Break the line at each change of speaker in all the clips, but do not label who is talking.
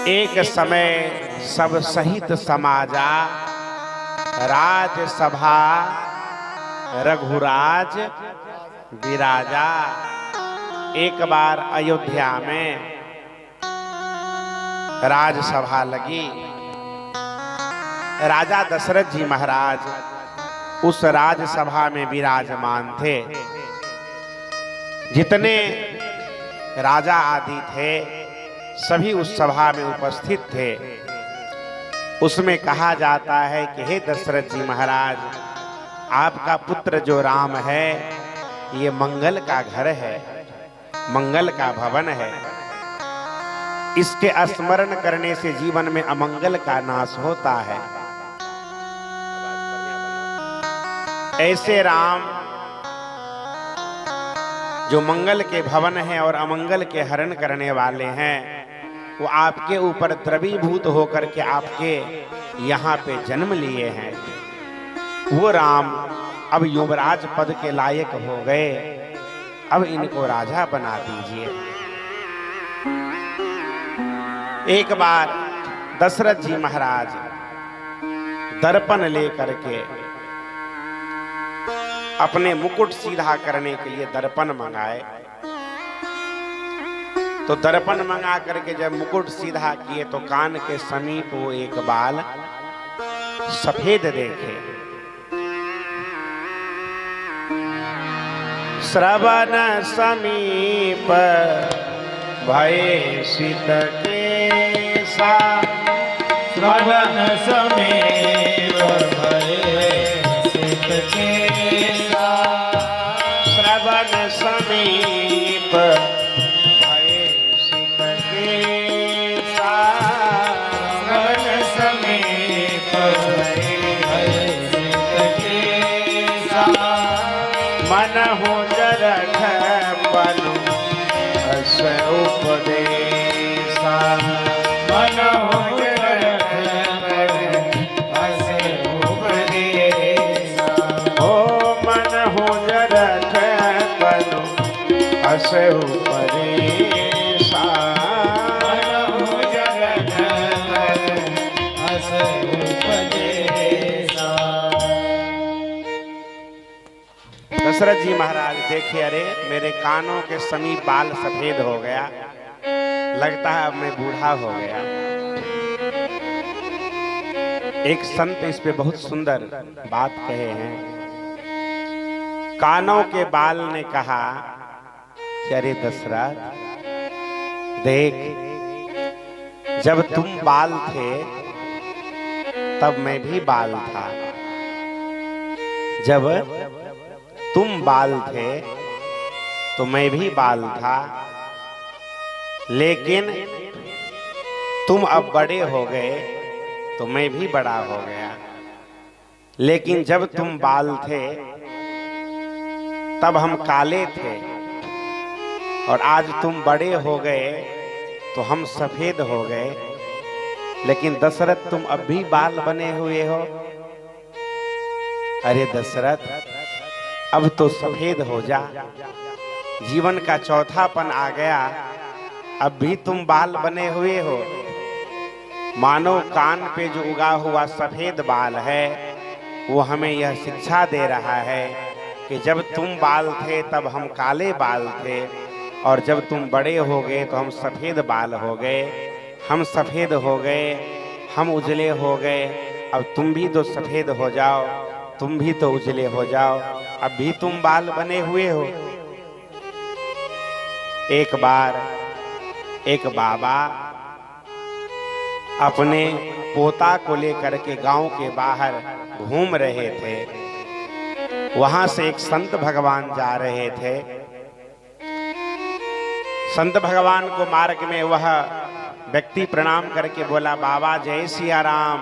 एक समय सब सहित समाजा, राजसभा रघुराज विराजा। एक बार अयोध्या में राजसभा लगी। राजा दशरथ जी महाराज उस राजसभा में विराजमान थे। जितने राजा आदि थे सभी उस सभा में उपस्थित थे। उसमें कहा जाता है कि हे दशरथ जी महाराज, आपका पुत्र जो राम है ये मंगल का घर है, मंगल का भवन है। इसके स्मरण करने से जीवन में अमंगल का नाश होता है। ऐसे राम जो मंगल के भवन हैं और अमंगल के हरण करने वाले हैं, वो आपके ऊपर द्रवीभूत होकर के आपके यहाँ पे जन्म लिए हैं। वो राम अब युवराज पद के लायक हो गए, अब इनको राजा बना दीजिए। एक बार दशरथ जी महाराज दर्पण लेकर के अपने मुकुट सीधा करने के लिए दर्पण मंगाए। तो दर्पण मंगा करके जब मुकुट सीधा किए तो कान के समीप वो एक बाल सफेद देखे। श्रवण समीप भये शीत केसा,
श्रवण समीप भये शीत केसा,
श्रवण समीप भये शीत केसा,
श्रवण समीप भये शीत केसा,
मन हो जरठ बनु अस उपदेशा,
मन हो जरठ अस उपदेशा,
ओ मन हो जरठ बनु अस उपदेशा,
मन हो जरठ अस उपदेशा।
दशरथ जी महाराज देखे, अरे मेरे कानों के समीप बाल सफेद हो गया, लगता है अब मैं बूढ़ा हो गया। एक संत इस पे बहुत सुंदर बात कहे हैं। कानों के बाल ने कहा कि अरे दशरथ देख, जब तुम बाल थे तब मैं भी बाल था। जब तुम बाल थे तो मैं भी बाल था, लेकिन तुम अब बड़े हो गए तो मैं भी बड़ा हो गया। लेकिन जब तुम बाल थे तब हम काले थे, और आज तुम बड़े हो गए तो हम सफेद हो गए। लेकिन दशरथ तुम अब भी बाल बने हुए हो। अरे दशरथ, अब तो सफेद हो जा, जीवन का चौथापन आ गया, अब भी तुम बाल बने हुए हो। मानो कान पे जो उगा हुआ सफेद बाल है वो हमें यह शिक्षा दे रहा है कि जब तुम बाल थे तब हम काले बाल थे, और जब तुम बड़े हो गए तो हम सफेद बाल हो गए। हम सफेद हो गए, हम उजले हो गए, अब तुम भी तो सफेद हो जाओ, तुम भी तो उजले हो जाओ, अब भी तुम बाल बने हुए हो। एक बार एक बाबा अपने पोता को लेकर के गांव के बाहर घूम रहे थे। वहां से एक संत भगवान जा रहे थे। संत भगवान को मार्ग में वह व्यक्ति प्रणाम करके बोला, बाबा जय सिया राम।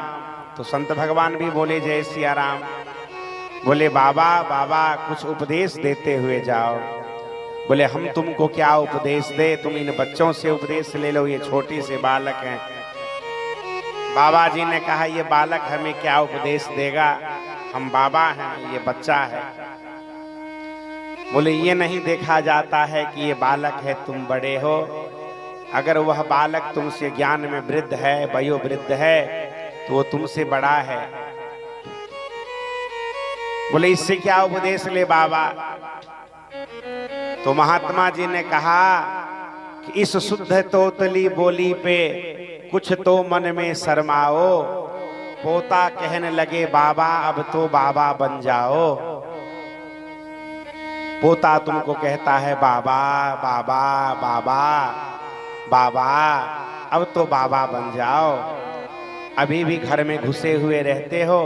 तो संत भगवान भी बोले जय सिया राम। बोले बाबा बाबा कुछ उपदेश देते हुए जाओ। बोले हम तुमको क्या उपदेश दे, तुम इन बच्चों से उपदेश ले लो, ये छोटे से बालक हैं। बाबा जी ने कहा ये बालक हमें क्या उपदेश देगा, हम बाबा हैं, ये बच्चा है। बोले ये नहीं देखा जाता है कि ये बालक है तुम बड़े हो, अगर वह बालक तुमसे ज्ञान में वृद्ध है, वयोवृद्ध है, तो वो तुमसे बड़ा है। बोले इससे क्या उपदेश ले बाबा? तो महात्मा जी ने कहा कि इस शुद्ध तोतली बोली पे कुछ तो मन में शर्माओ। पोता कहने लगे बाबा अब तो बाबा बन जाओ। पोता तुमको कहता है बाबा बाबा बाबा बाबा, अब तो बाबा बन जाओ। अभी भी घर में घुसे हुए रहते हो,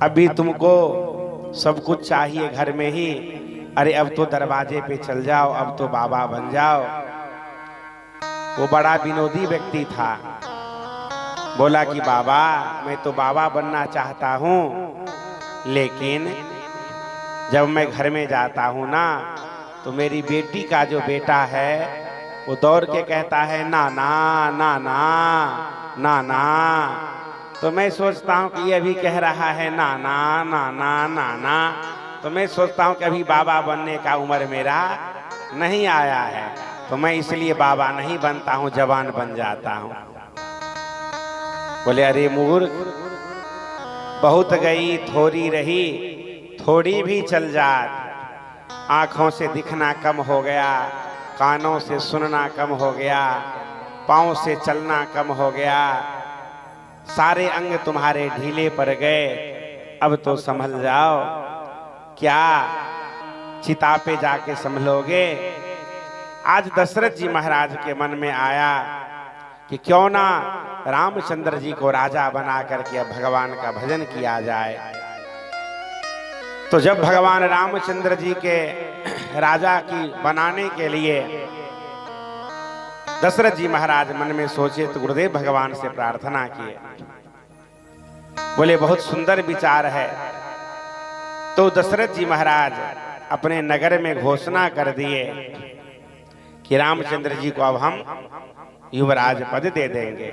अभी तुमको सब कुछ चाहिए घर में ही। अरे अब तो दरवाजे पे चल जाओ, अब तो बाबा बन जाओ। वो बड़ा विनोदी व्यक्ति था। बोला कि बाबा मैं तो बाबा बनना चाहता हूँ, लेकिन जब मैं घर में जाता हूँ ना, तो मेरी बेटी का जो बेटा है वो दौड़ के कहता है नाना नाना नाना। तो मैं सोचता हूँ कि ये अभी कह रहा है नाना नाना नाना, तो मैं सोचता हूँ कि अभी बाबा बनने का उम्र मेरा नहीं आया है, तो मैं इसलिए बाबा नहीं बनता हूँ, जवान बन जाता हूँ। बोले अरे मूर्ख, बहुत गई थोड़ी रही, थोड़ी भी चल जात। आंखों से दिखना कम हो गया, कानों से सुनना कम हो गया, पाँव से चलना कम हो गया, सारे अंग तुम्हारे ढीले पड़ गए। अब तो संभल जाओ। क्या चिता पे जाके संभलोगे? आज दशरथ जी महाराज के मन में आया कि क्यों ना रामचंद्र जी को राजा बना करके अब भगवान का भजन किया जाए। तो जब भगवान रामचंद्र जी के राजा की बनाने के लिए दशरथ जी महाराज मन में सोचे, तो गुरुदेव भगवान से प्रार्थना किए। बोले बहुत सुंदर विचार है। तो दशरथ जी महाराज अपने नगर में घोषणा कर दिए कि रामचंद्र जी को अब हम युवराज पद दे देंगे।